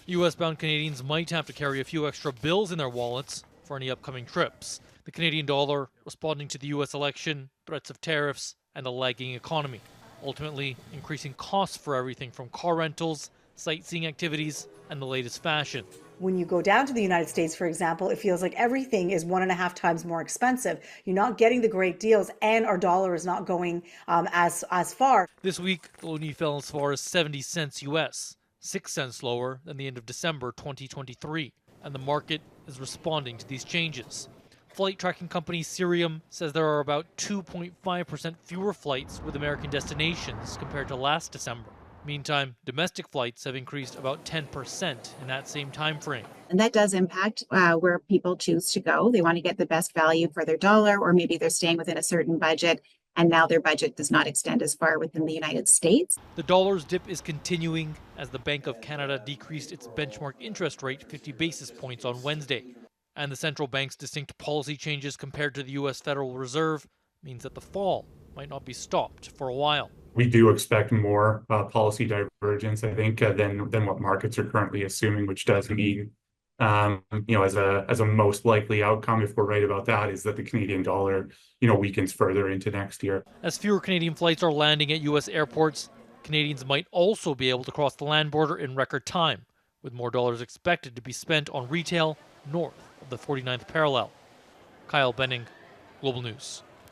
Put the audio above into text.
US-bound Canadians might have to carry a few extra bills in their wallets for any upcoming trips. The Canadian dollar responding to the US election, threats of tariffs, and a lagging economy, ultimately increasing costs for everything from car rentals, sightseeing activities, and the latest fashion. When you go down to the United States, for example, it feels like everything is 1.5 times more expensive. You're not getting the great deals, and our dollar is not going as far. This week, the loonie fell as far as 70 cents US, 6 cents lower than the end of December 2023, and the market is responding to these changes. Flight tracking company Cirium says there are about 2.5% fewer flights with American destinations compared to last December. Meantime, domestic flights have increased about 10% in that same time frame. And that does impact where people choose to go. They want to get the best value for their dollar, or maybe they're staying within a certain budget, and now their budget does not extend as far within the United States. The dollar's dip is continuing as the Bank of Canada decreased its benchmark interest rate 50 basis points on Wednesday. And the central bank's distinct policy changes compared to the U.S. Federal Reserve means that the fall might not be stopped for a while. We do expect more policy divergence, I think, than what markets are currently assuming, which does mean, as a most likely outcome, if we're right about that, is that the Canadian dollar, weakens further into next year. As fewer Canadian flights are landing at U.S. airports, Canadians might also be able to cross the land border in record time, with more dollars expected to be spent on retail north of the 49th parallel. Kyle Benning, Global News.